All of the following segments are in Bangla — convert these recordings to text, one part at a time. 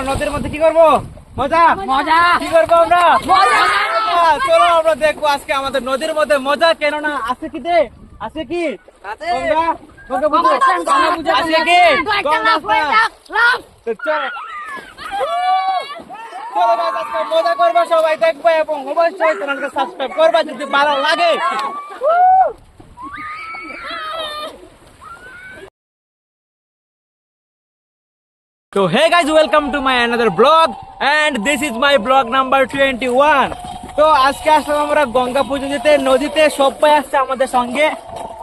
নদীর মধ্যে কি করবো? মজা মজা কি করবো আমরা? চলো আমরা দেখবো আজকে আমাদের নদীর মধ্যে মজা। কেননা আছে কি দে আছে কি মজা করবা, সবাই দেখবো এবং অবশ্যই চ্যানেলকে সাবস্ক্রাইব করবা যদি ভালো লাগে। So hey guys, welcome to my another vlog and this is my vlog number 21. তো আজকে আসলাম আমরা গঙ্গা পুজো দিতে নদীতে। সবাই আসছে আমাদের সঙ্গে,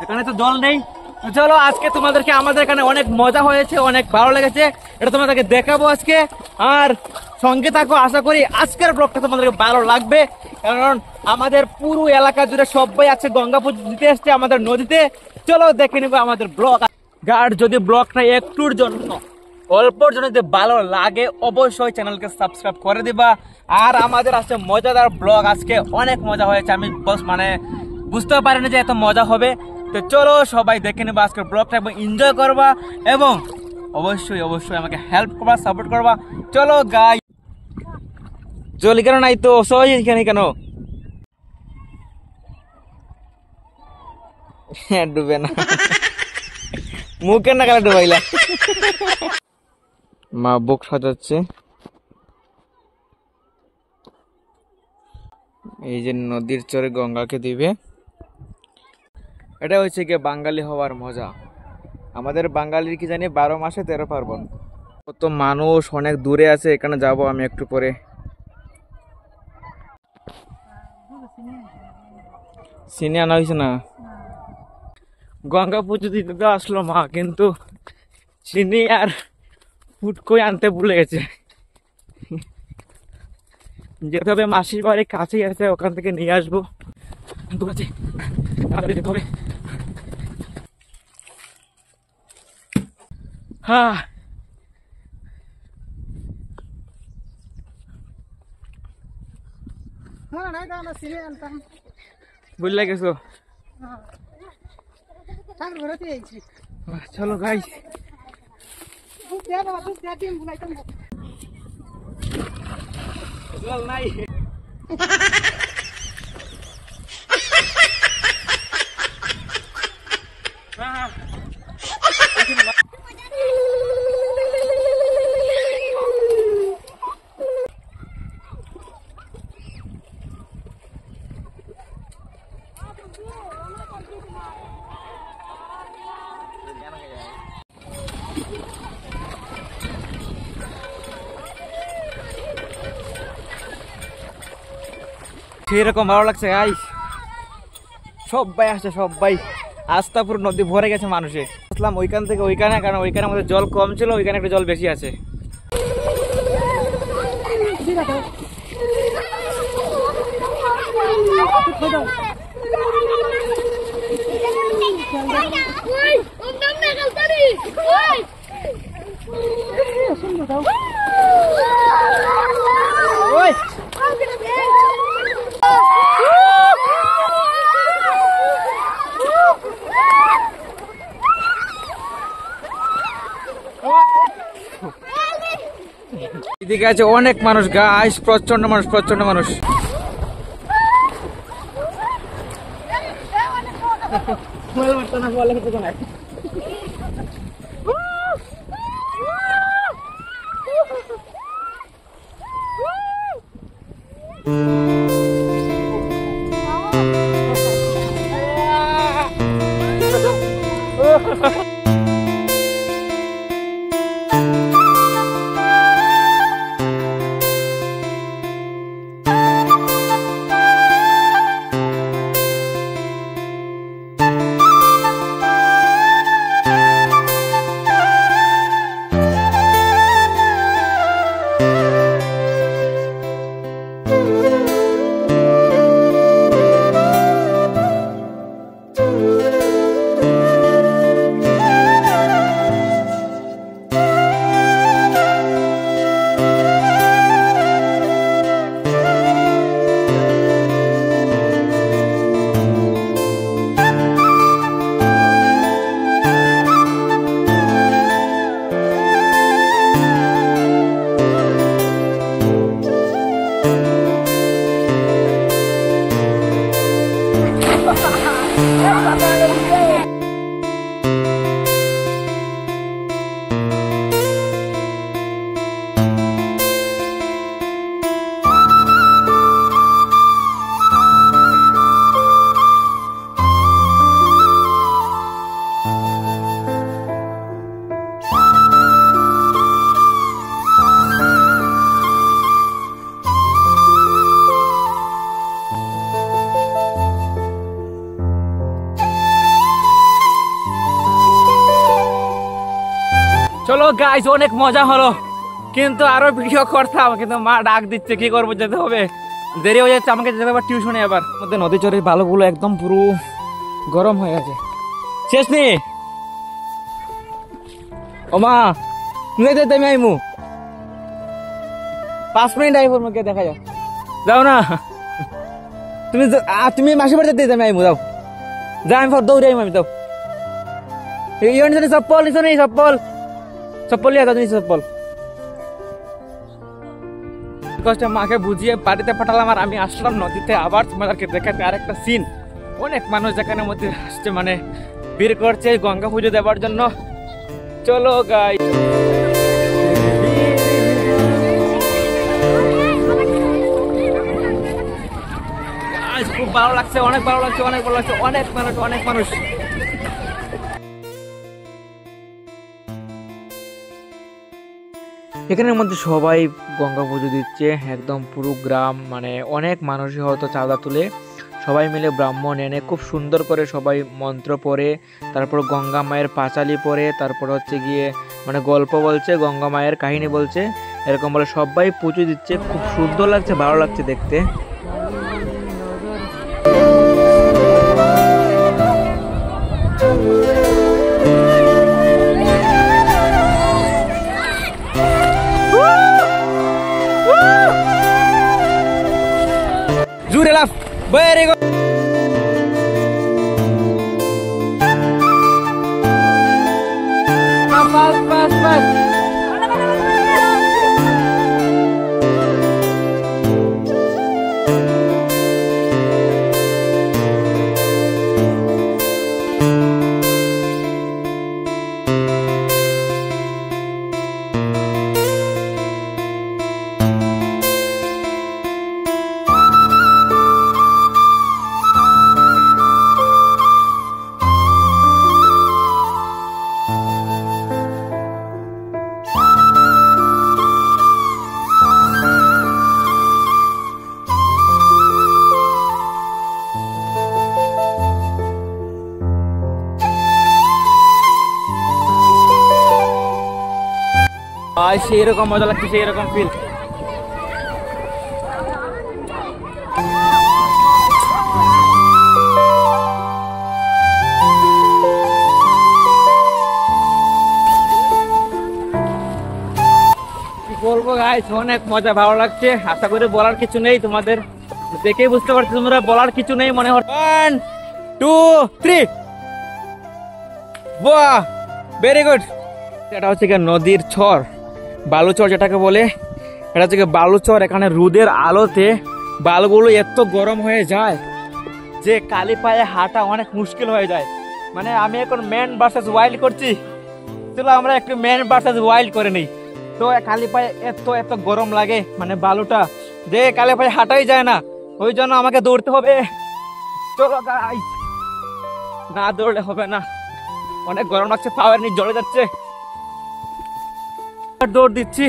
এখানে তো জল নেই। তো চলো আজকে তোমাদেরকে আমাদের এখানে অনেক মজা হয়েছে, অনেক ভালো লেগেছে, এটা তোমাদেরকে দেখাবো আজকে। আর সঙ্গে থাকো, আশা করি আজকের ব্লগটা তোমাদেরকে ভালো লাগবে, কারণ আমাদের পুরো এলাকা জুড়ে সবাই আছে গঙ্গা পুজো দিতে এসছে আমাদের নদীতে। চলো দেখে নিবো আমাদের ব্লগ। গার্ড যদি ব্লগটা একটুর জন্য অল্পর জন্য যদি ভালো লাগে অবশ্যই চ্যানেলকে সাবস্ক্রাইব করে দিবা। আর আমাদের আছে মজাদার ব্লগ, আজকে অনেক মজা হয়েছে, আমি মানে বুঝতেও পারিনি যে এত মজা হবে। তো চলো সবাই দেখে নেবা আজকের ব্লগটা এবং এনজয় করবা এবং অবশ্যই অবশ্যই আমাকে হেল্প করবা, সাপোর্ট করবা। চলো গাই চলি কেন নাই তো সবাই এখানে কেন ডুবে না মুখে না কেন ডুবাইলা। মা বুক সাজাচ্ছে, এই যে নদীর চরে গঙ্গাকে দিবে। এটা হচ্ছে কি বাঙালি হওয়ার মজা। আমাদের বাঙালির কি জানি 12 মাসে 13 পার্বণ। কত মানুষ অনেক দূরে আছে, এখানে যাব আমি একটু পরে। চিনি আনা হয়েছে না, গঙ্গা পুজো দিতে তো আসলো মা, কিন্তু চিনি আর ফুটকই আনতে ভুলে গেছে। যেতে হবে মাসির বাড়ি কাছেই আছে, ওখান থেকে নিয়ে আসবো। হ্যাঁ বুঝলে গেছো? চলো গাই নাই সেরকম ভালো লাগছে গাইস। সবাই আসছে, সবাই আস্তাপুর নদী ভরে গেছে মানুষে। আসলাম ওইখান থেকে ওইখানে, কারণ ওইখানে আমাদের জল কম ছিল, ওইখানে একটা জল বেশি আছে। এদিকে আছে অনেক মানুষ গাইস, প্রচন্ড মানুষ, প্রচন্ড মানুষ। চলো গাইস, অনেক মজা হলো, কিন্তু আরো ভিডিও করতাম, কিন্তু মা ডাক দিচ্ছে, কি করবো, যেতে হবে, দেরি হয়ে যাচ্ছে, আমাকে যেতে হবে টিউশনে। আবার মধ্যে নদী চরের বালুগুলো একদম পুরো গরম হয়ে গেছে। শেষ নি ও মা, তুমি আমি আইমু 5 মিনিট আইব, মুখে দেখা যাও, যাও না তুমি, তুমি মাসি বাড়িতে দিতে আমি আইমু, যাও যা, আমি দৌড়ে আইমু, আমি যাও। চপ্পল নিছো নি? চপ্পল চপ্পল লিয়া যাও, চপ্পল কষ্টে মাকে বুঝিয়ে বাড়িতে পাঠালাম, আর আমি আসলাম নদীতে। আবার তোমাদেরকে দেখাতে আরেকটা সিন, অনেক মানুষ যেখানে মধ্যে আসছে, মানে ভিড় করছে গঙ্গা পুজো দেওয়ার জন্য। চলো গাই, খুব ভালো লাগছে, অনেক ভালো লাগছে, অনেক ভালো লাগছে, অনেক মানুষ, অনেক মানুষ। এখানের মধ্যে সবাই গঙ্গা পুজো দিচ্ছে, একদম পুরো গ্রাম, মানে অনেক মানুষই হয়তো চাঁদা তুলে সবাই মিলে ব্রাহ্মণ এনে খুব সুন্দর করে সবাই মন্ত্র পড়ে, তারপর গঙ্গা মায়ের পাঁচালি পড়ে, তারপর হচ্ছে গিয়ে মানে গল্প বলছে, গঙ্গা মায়ের কাহিনী বলছে, এরকম বলে সবাই পুজো দিচ্ছে। খুব সুন্দর লাগছে, ভালো লাগছে দেখতে। জুড়ে লাভ, very good. Pass pass pass. সেই রকম মজা লাগছে, সেই রকম ফিল। কি বলবো গাইস, অনেক মজা, ভালো লাগছে। আশা করি বলার কিছু নেই, তোমাদের দেখেই বুঝতে পারছি তোমরা বলার কিছু নেই মনে হয়। 1 2 3, বাহ, ভেরি গুড। এটা হচ্ছে কি নদীর চর, বালুচর যেটাকে বলে, এটা হচ্ছে কি বালুচর। এখানে রোদের আলোতে বালুগুলো এত গরম হয়ে যায় যে কালি পায়ে হাঁটা অনেক মুশকিল হয়ে যায়। মানে আমি এখন ম্যান ভার্সেস ওয়াইল্ড করছি, চলো আমরা একটু ম্যান ভার্সেস ওয়াইল্ড করে নিই। তো কালি পায়ে এত এত গরম লাগে, মানে বালুটা যে কালি পায়ে হাঁটাই যায় না, ওই জন্য আমাকে দৌড়তে হবে। চলো গাইস, না দৌড়লে হবে না, অনেক গরম লাগছে, পাওয়ার নিয়ে জ্বলে যাচ্ছে। দৌড় দিচ্ছি,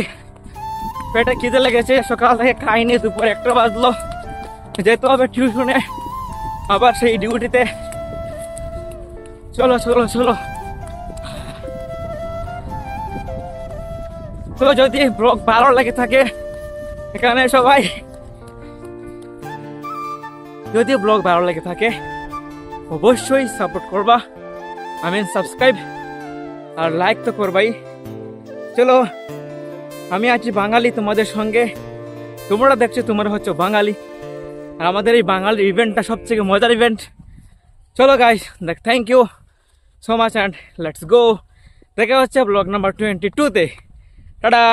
পেটে খিদে লেগেছে, সকাল থেকে খাইনি, দুপুর 1টা বাজলো, যেতে হবে টিউশনে, আবার সেই ডিউটিতে। চলো চলো চলো। তো যদি ব্লগ ভালো লাগে থাকে, এখানে সবাই যদি ব্লগ ভালো লাগে থাকে অবশ্যই সাপোর্ট করবা, সাবস্ক্রাইব আর লাইক তো করবাই। চলো, আমি আছি বাঙালি তোমাদের সঙ্গে, তোমরা দেখছো তোমরা হচ্ছে বাঙালি, আর আমাদের এই বাঙালি ইভেন্টটা সবথেকে মজার ইভেন্ট। চলো guys, thank you so much and let's go. দেখা হচ্ছে ব্লগ নাম্বার 22-তে। টাটা।